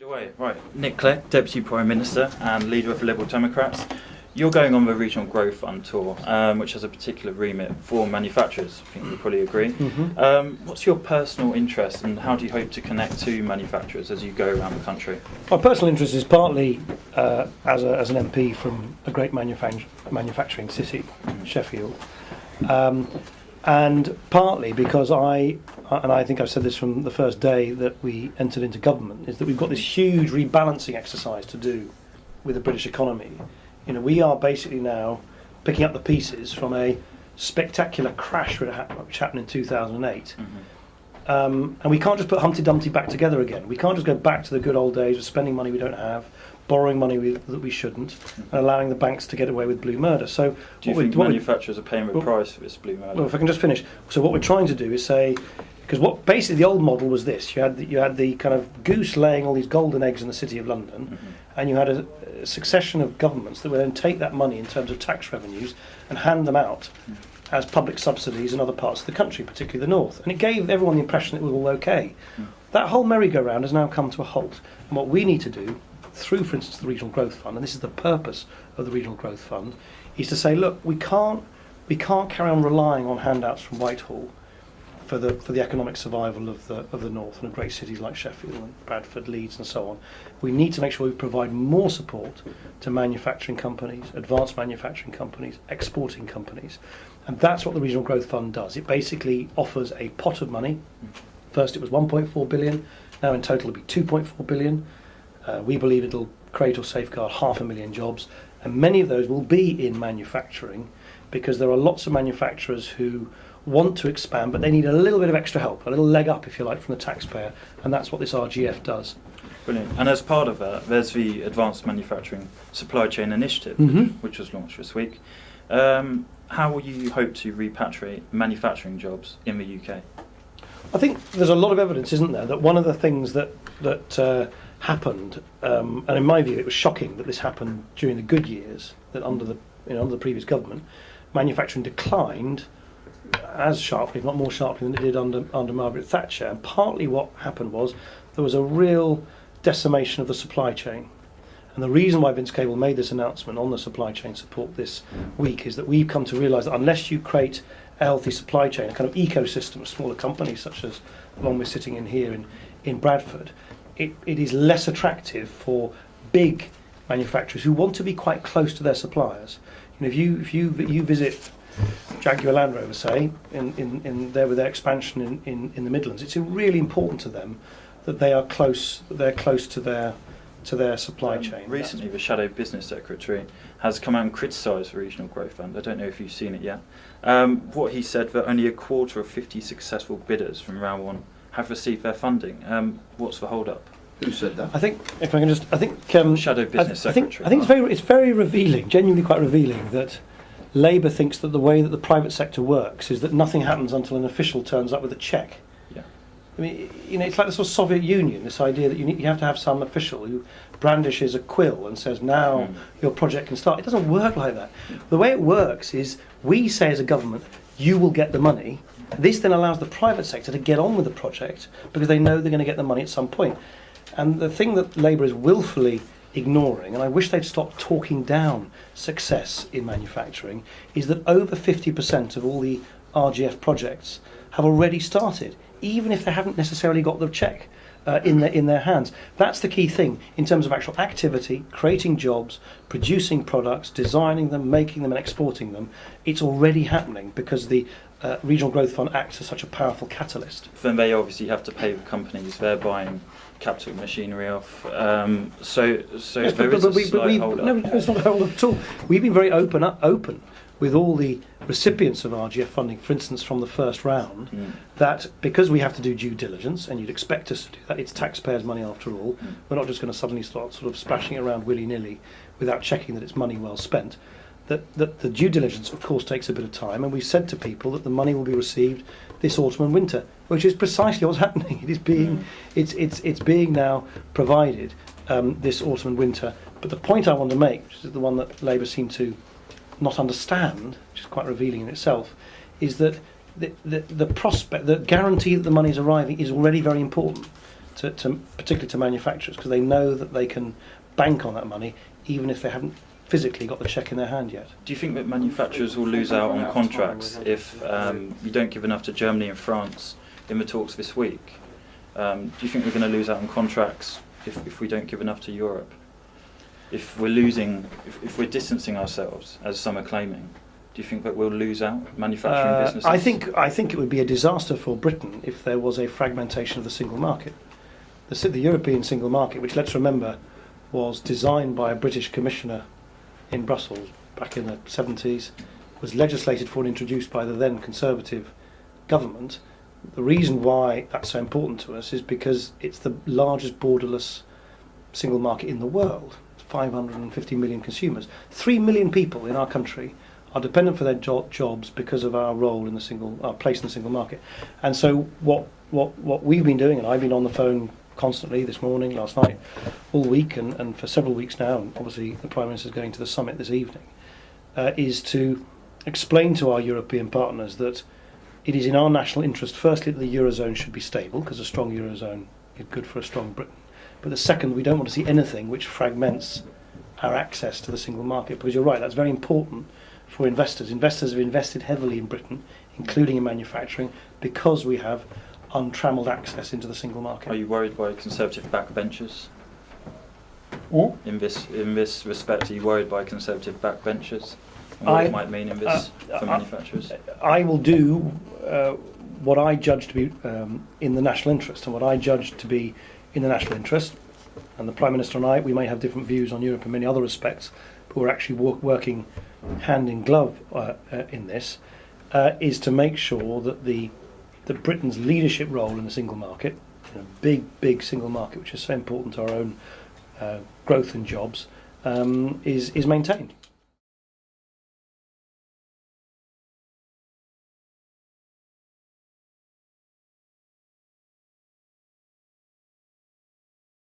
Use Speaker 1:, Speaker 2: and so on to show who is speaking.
Speaker 1: Away. Right, Nick Clegg, Deputy Prime Minister and leader of the Liberal Democrats. You're going on the Regional Growth Fund tour, which has a particular remit for manufacturers. I think you'll probably agree. What's your personal interest and how do you hope to connect to manufacturers as you go around the country?
Speaker 2: My personal interest is partly as an MP from a great manufacturing city, Sheffield, and partly because I think I've said this from the first day that we entered into government, is that we've got this huge rebalancing exercise to do with the British economy. You know, we are basically now picking up the pieces from a spectacular crash which happened in 2008. And we can't just put Humpty Dumpty back together again. We can't just go back to the good old days of spending money we don't have, borrowing money that we shouldn't, and allowing the banks to get away with blue murder. So,
Speaker 1: do you think manufacturers are paying the price for this blue murder?
Speaker 2: Well, if I can just finish. So what we're trying to do is say, because what basically the old model was this: you had the kind of goose laying all these golden eggs in the City of London, and you had a succession of governments that would then take that money in terms of tax revenues and hand them out as public subsidies in other parts of the country, particularly the north. And it gave everyone the impression it was all okay. That whole merry-go-round has now come to a halt. And what we need to do, through, for instance, the Regional Growth Fund, and this is the purpose of the Regional Growth Fund, is to say, look, we can't carry on relying on handouts from Whitehall for the economic survival of the north and of great cities like Sheffield and Bradford, Leeds and so on. We need to make sure we provide more support to manufacturing companies, advanced manufacturing companies, exporting companies. And that's what the Regional Growth Fund does. It basically offers a pot of money. First it was 1.4 billion, now in total it'll be 2.4 billion. We believe it'll create or safeguard 500,000 jobs, and many of those will be in manufacturing, because there are lots of manufacturers who want to expand, but they need a little bit of extra help, a little leg up, if you like, from the taxpayer, and that's what this RGF does.
Speaker 1: Brilliant. And as part of that, there's the Advanced Manufacturing Supply Chain Initiative, which was launched this week. How will you hope to repatriate manufacturing jobs in the UK?
Speaker 2: I think there's a lot of evidence, isn't there, that one of the things that happened, and in my view it was shocking that this happened during the good years, that under the previous government, manufacturing declined as sharply, if not more sharply, than it did under Margaret Thatcher. And partly what happened was there was a real decimation of the supply chain. And the reason why Vince Cable made this announcement on the supply chain support this week is that we've come to realise that unless you create a healthy supply chain, a kind of ecosystem of smaller companies such as the one we're sitting in here in Bradford, it is less attractive for big manufacturers who want to be quite close to their suppliers. You know, if you visit Jaguar Land Rover, say, in there with their expansion in the Midlands, it's really important to them that they are close. They're close to their supply chain.
Speaker 1: Recently, the Shadow Business Secretary has come out and criticised the Regional Growth Fund. I don't know if you've seen it yet. What he said, that only a quarter of 50 successful bidders from round one have received their funding. What's the hold-up?
Speaker 3: Who said that?
Speaker 2: I think, if I can just,
Speaker 1: Shadow Business Secretary.
Speaker 2: I think it's very revealing, genuinely quite revealing, that Labour thinks that the way that the private sector works is that nothing happens until an official turns up with a cheque.
Speaker 1: Yeah.
Speaker 2: I mean, you know, it's like the sort of Soviet Union, this idea that you have to have some official who brandishes a quill and says, now your project can start. It doesn't work like that. The way it works is we say as a government, you will get the money. This then allows the private sector to get on with the project because they know they're going to get the money at some point. And the thing that Labour is willfully ignoring, and I wish they'd stop talking down success in manufacturing, is that over 50% of all the RGF projects have already started, even if they haven't necessarily got the cheque in their hands. That's the key thing in terms of actual activity, creating jobs, producing products, designing them, making them and exporting them. It's already happening because the Regional Growth Fund acts as such a powerful catalyst.
Speaker 1: Then they obviously have to pay the companies they're buying capital machinery off. So yes, there is a slight hold-up.
Speaker 2: No, it's not a hold-up at all. We've been very open with all the recipients of RGF funding, for instance, from the first round, that because we have to do due diligence, and you'd expect us to do that, it's taxpayers' money after all, we're not just going to suddenly start sort of splashing it around willy-nilly without checking that it's money well spent. That the due diligence, of course, takes a bit of time, and we've said to people that the money will be received this autumn and winter, which is precisely what's happening. It is being, it's being now provided this autumn and winter. But the point I want to make, which is the one that Labour seem to not understand, which is quite revealing in itself, is that the prospect, the guarantee that the money is arriving is already very important particularly to manufacturers, because they know that they can bank on that money even if they haven't physically got the cheque in their hand yet.
Speaker 1: Do you think that manufacturers will lose out on contracts if you don't give enough to Germany and France in the talks this week? Do you think we're going to lose out on contracts if we don't give enough to Europe? If we're losing, if we're distancing ourselves, as some are claiming, do you think that we'll lose out manufacturing businesses?
Speaker 2: I think it would be a disaster for Britain if there was a fragmentation of the single market. The European single market, which, let's remember, was designed by a British commissioner in Brussels back in the 70s, was legislated for and introduced by the then Conservative government. The reason why that's so important to us is because it's the largest borderless single market in the world. 550 million consumers. 3 million people in our country are dependent for their jobs because of our role in our place in the single market. And so what we've been doing, and I've been on the phone constantly this morning, last night, all week, and for several weeks now, and obviously the Prime Minister is going to the summit this evening, is to explain to our European partners that it is in our national interest, firstly, that the Eurozone should be stable, because a strong Eurozone is good for a strong Britain. But the second, we don't want to see anything which fragments our access to the single market, because you're right, that's very important for investors. Investors have invested heavily in Britain, including in manufacturing, because we have untrammelled access into the single market.
Speaker 1: Are you worried by Conservative backbenchers?
Speaker 2: Or?
Speaker 1: In this respect, are you worried by Conservative backbenchers? And what it might mean in this for manufacturers?
Speaker 2: I will do what I judge to be in the national interest, and what I judge to be in the national interest, and the Prime Minister and I, we may have different views on Europe in many other respects, but we're actually working hand in glove in this, is to make sure that that Britain's leadership role in the single market, in a big single market, which is so important to our own growth and jobs, is maintained.